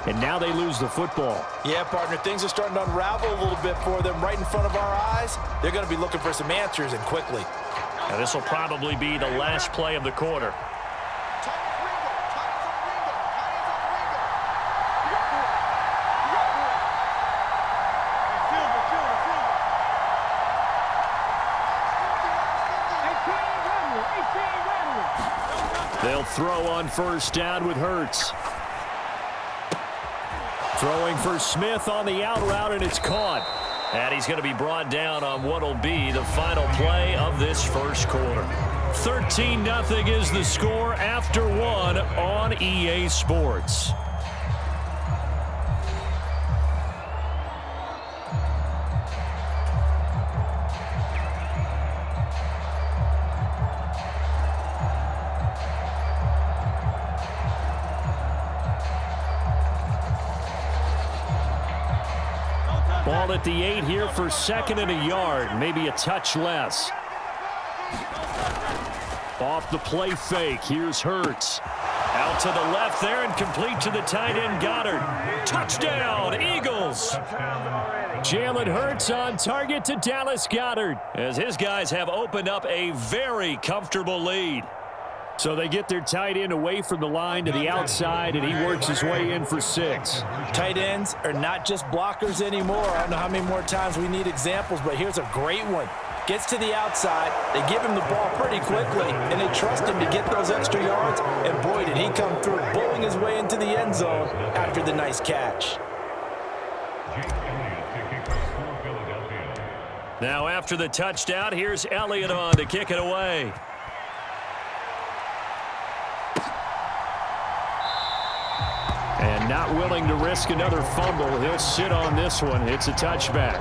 and now they lose the football. Yeah, partner, things are starting to unravel a little bit for them right in front of our eyes. They're going to be looking for some answers, and quickly. Now, this will probably be the last play of the quarter. They'll throw on first down with Hurts. Throwing for Smith on the out route, and it's caught. And he's going to be brought down on what will be the final play of this first quarter. 13-0 is the score after one on EA Sports. Ball at the 8 here for second and a yard, maybe a touch less. Off the play fake, here's Hurts. Out to the left there and complete to the tight end Goddard. Touchdown, Eagles! Jalen Hurts on target to Dallas Goedert, as his guys have opened up a very comfortable lead. So they get their tight end away from the line to the outside, and he works his way in for 6. Tight ends are not just blockers anymore. I don't know how many more times we need examples, but here's a great one. Gets to the outside, they give him the ball pretty quickly, and they trust him to get those extra yards, and boy, did he come through, bowling his way into the end zone after the nice catch. Now after the touchdown, here's Elliott on to kick it away. And not willing to risk another fumble. He'll sit on this one. It's a touchback.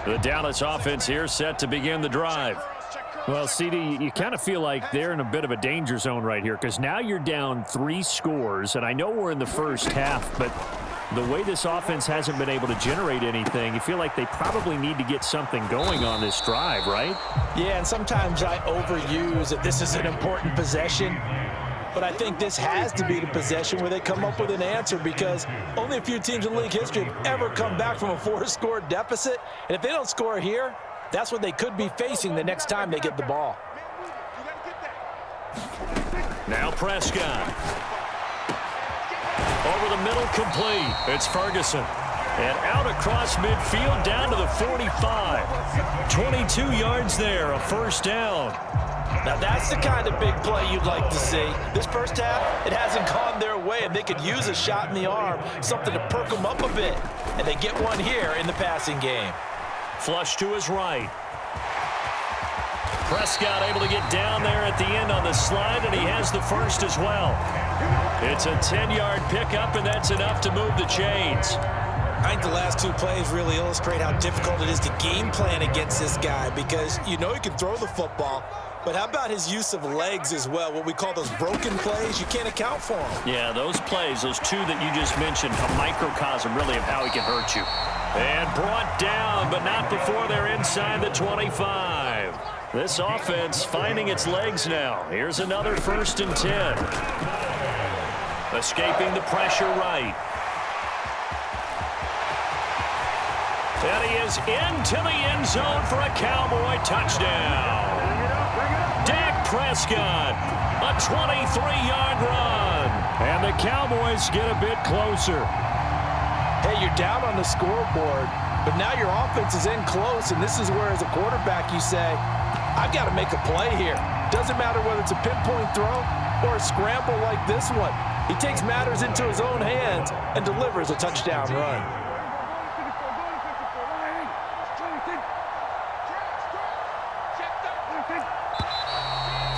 The Dallas offense here set to begin the drive. Well, CD, you kind of feel like they're in a bit of a danger zone right here, because now you're down 3 scores, and I know we're in the first half, but the way this offense hasn't been able to generate anything, you feel like they probably need to get something going on this drive, right? Yeah, and sometimes I overuse that this is an important possession, but I think this has to be the possession where they come up with an answer, because only a few teams in league history have ever come back from a 4-score deficit, and if they don't score here, that's what they could be facing the next time they get the ball. Now Prescott. Over the middle, complete. It's Ferguson. And out across midfield, down to the 45. 22 yards there, a first down. Now that's the kind of big play you'd like to see. This first half, it hasn't gone their way, and they could use a shot in the arm, something to perk them up a bit. And they get one here in the passing game. Flush to his right. Prescott able to get down there at the end on the slide, and he has the first as well. It's a 10-yard pickup, and that's enough to move the chains. I think the last 2 plays really illustrate how difficult it is to game plan against this guy, because you know he can throw the football, but how about his use of legs as well? What we call those broken plays, you can't account for them. Yeah, those plays, those 2 that you just mentioned, a microcosm really of how he can hurt you. And brought down, but not before they're inside the 25. This offense finding its legs now. Here's another 1st and 10. Escaping the pressure right. And he is into the end zone for a Cowboy touchdown. Dak Prescott, a 23-yard run. And the Cowboys get a bit closer. Hey, you're down on the scoreboard, but now your offense is in close, and this is where, as a quarterback, you say, I've got to make a play here. Doesn't matter whether it's a pinpoint throw or a scramble like this one. He takes matters into his own hands and delivers a touchdown run.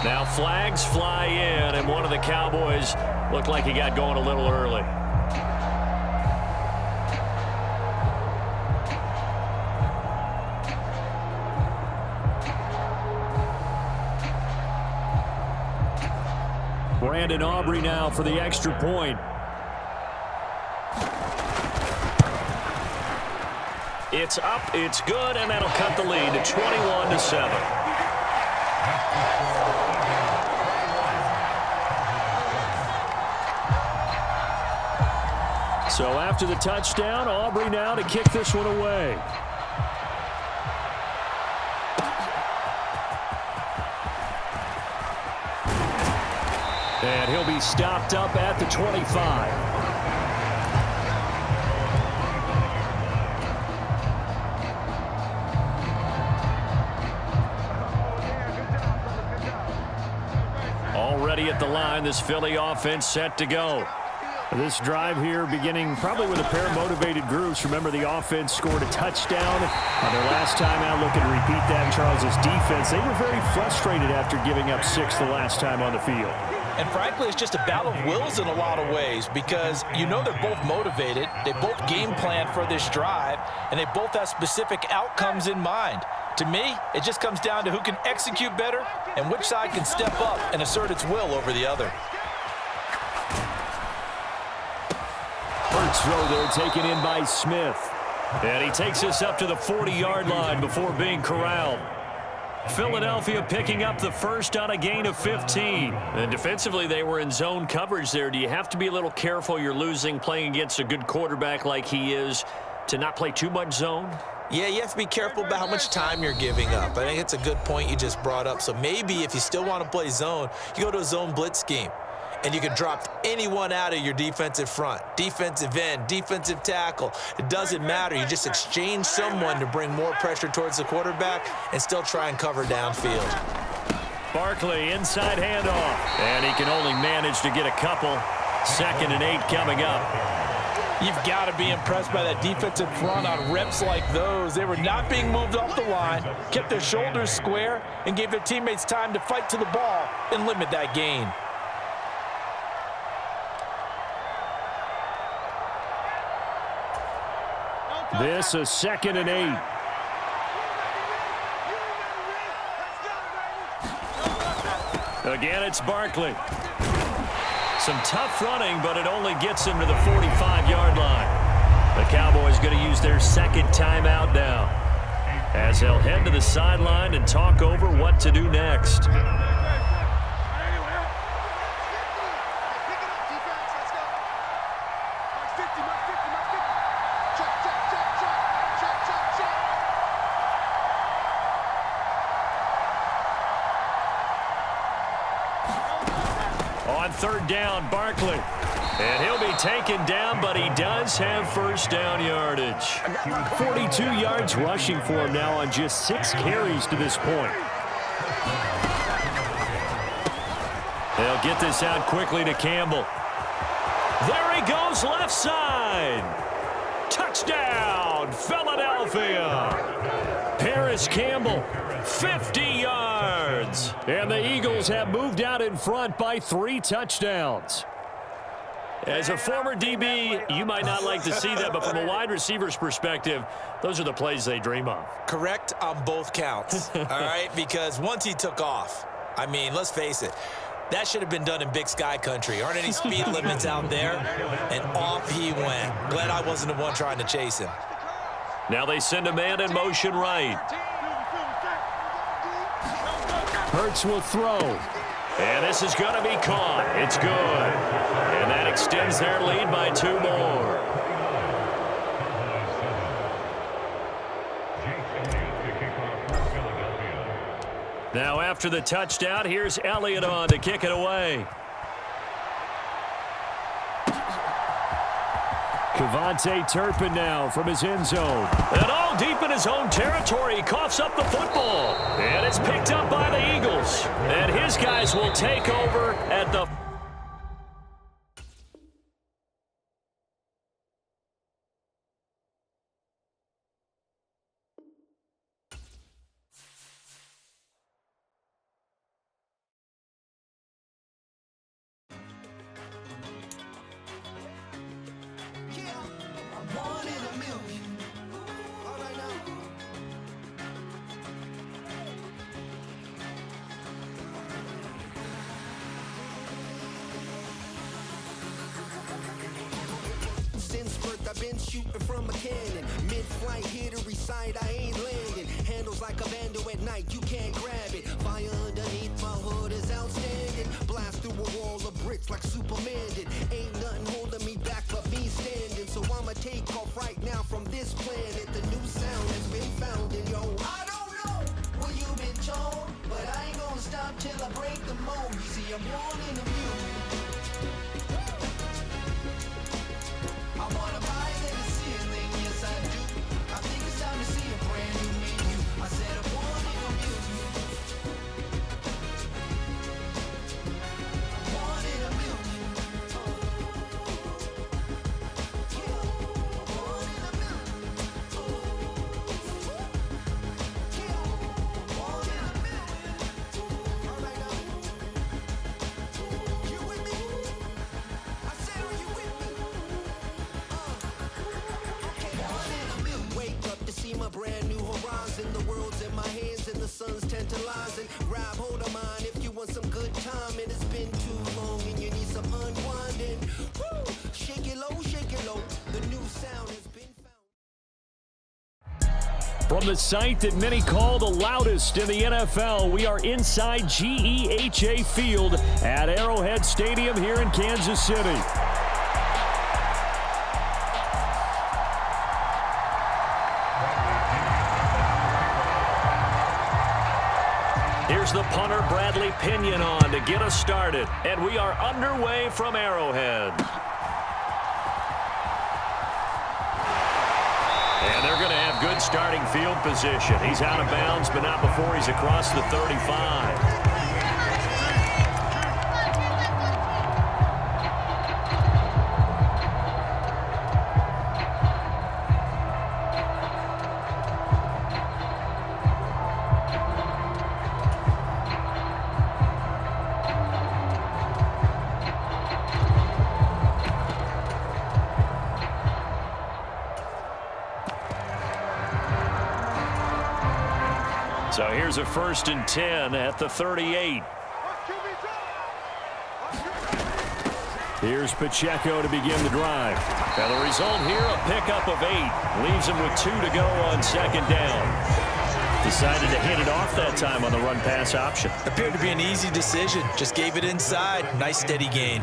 Now flags fly in, and one of the Cowboys looked like he got going a little early. Brandon Aubrey now for the extra point. It's up, it's good, and that'll cut the lead to 21-7. So after the touchdown, Aubrey now to kick this one away. And he'll be stopped up at the 25. Already at the line, this Philly offense set to go. This drive here beginning probably with a pair of motivated groups. Remember, the offense scored a touchdown on their last time out. Looking to repeat that in Charles' defense. They were very frustrated after giving up 6 the last time on the field. And frankly, it's just a battle of wills in a lot of ways because you know they're both motivated. They both game plan for this drive, and they both have specific outcomes in mind. To me, it just comes down to who can execute better and which side can step up and assert its will over the other. First throw there taken in by Smith. And he takes us up to the 40-yard line before being corralled. Philadelphia picking up the first on a gain of 15. And defensively, they were in zone coverage there. Do you have to be a little careful you're losing playing against a good quarterback like he is to not play too much zone? Yeah, you have to be careful about how much time you're giving up. I think it's a good point you just brought up. So maybe if you still want to play zone, you go to a zone blitz scheme. And you can drop anyone out of your defensive front, defensive end, defensive tackle. It doesn't matter. You just exchange someone to bring more pressure towards the quarterback and still try and cover downfield. Barkley, inside handoff. And he can only manage to get a couple. 2nd and 8 coming up. You've got to be impressed by that defensive front on reps like those. They were not being moved off the line, kept their shoulders square, and gave their teammates time to fight to the ball and limit that gain. This is 2nd and 8. Again, it's Barkley. Some tough running, but it only gets him to the 45-yard line. The Cowboys going to use their 2nd timeout now, as they'll head to the sideline and talk over what to do next. On 3rd down, Barkley. And he'll be taken down, but he does have first down yardage. 42 yards rushing for him now on just 6 carries to this point. They'll get this out quickly to Campbell. There he goes, left side. Touchdown, Philadelphia. Paris Campbell, 50 yards. And the Eagles have moved out in front by 3 touchdowns. As a former DB, you might not like to see that, but from a wide receiver's perspective, those are the plays they dream of. Correct on both counts, all right? Because once he took off, I mean, let's face it, that should have been done in Big Sky country. Aren't any speed limits out there? And off he went. Glad I wasn't the one trying to chase him. Now they send a man in motion right. Hurts will throw. And this is going to be caught. It's good. And that extends their lead by 2 more. Now after the touchdown, here's Elliott on to kick it away. Kevontae Turpin now from his end zone. And all deep in his own territory, he coughs up the football. And it's picked up by the Eagles. And his guys will take over at the been shooting from a cannon. Mid-flight, here to recite, I ain't landing. Handles like a vandal at night, you can't grab it. Fire underneath my hood is outstanding. Blast through a wall of bricks like Superman did. Ain't nothing holding me back but me standing. So I'ma take off right now from this planet. The new sound has been found in yo. I don't know what you've been told, but I ain't gonna stop till I break the mold. You see, I'm born in the music. I wanna rise in the ceiling, yes I do. I think it's time to see a brand new menu. I said I'm born in the music. I'm born in the music. Brand new horizon, the world's in my hands and the sun's tantalizing. Grab hold of mine if you want some good time, and it's been too long and you need some unwinding. Woo! Shake it low, the new sound has been found. From the site that many call the loudest in the NFL, we are inside GEHA Field at Arrowhead Stadium here in Kansas City. Here's the punter, Bradley Pinion, on to get us started. And we are underway from Arrowhead. And they're going to have good starting field position. He's out of bounds, but not before he's across the 35. So here's a 1st and 10 at the 38. Here's Pacheco to begin the drive. And the result here, a pickup of 8. Leaves him with 2 to go on 2nd down. Decided to hand it off that time on the run-pass option. Appeared to be an easy decision. Just gave it inside. Nice steady gain.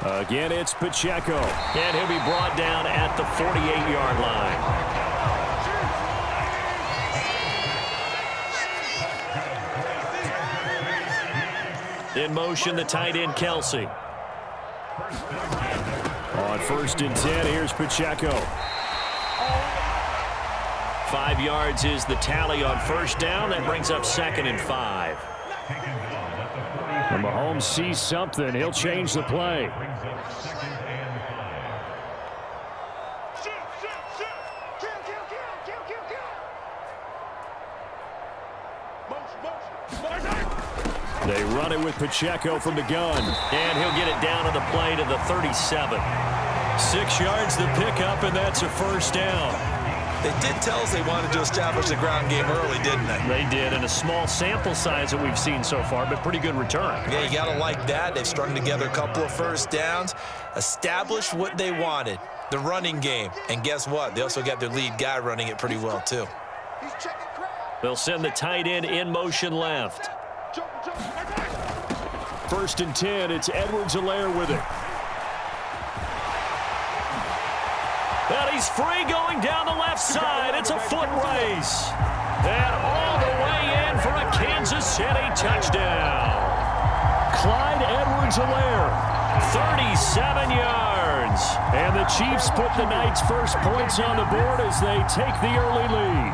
Again, it's Pacheco. And he'll be brought down at the 48-yard line. In motion, the tight end, Kelsey. On 1st and 10, here's Pacheco. 5 yards is the tally on 1st down. That brings up 2nd and 5. When Mahomes sees something, he'll change the play. They run it with Pacheco from the gun. And he'll get it down to the play to the 37. 6 yards the pickup, and that's a 1st down. They did tell us they wanted to establish the ground game early, didn't they? They did, and a small sample size that we've seen so far, but pretty good return. Yeah, you got to like that. They've strung together a couple of 1st downs, established what they wanted, the running game. And guess what? They also got their lead guy running it pretty well, too. They'll send the tight end in motion left. 1st and 10, it's Edwards-Helaire with it. And he's free going down the left side. It's a foot race. And all the way in for a Kansas City touchdown. Clyde Edwards-Helaire, 37 yards. And the Chiefs put the night's first points on the board as they take the early lead.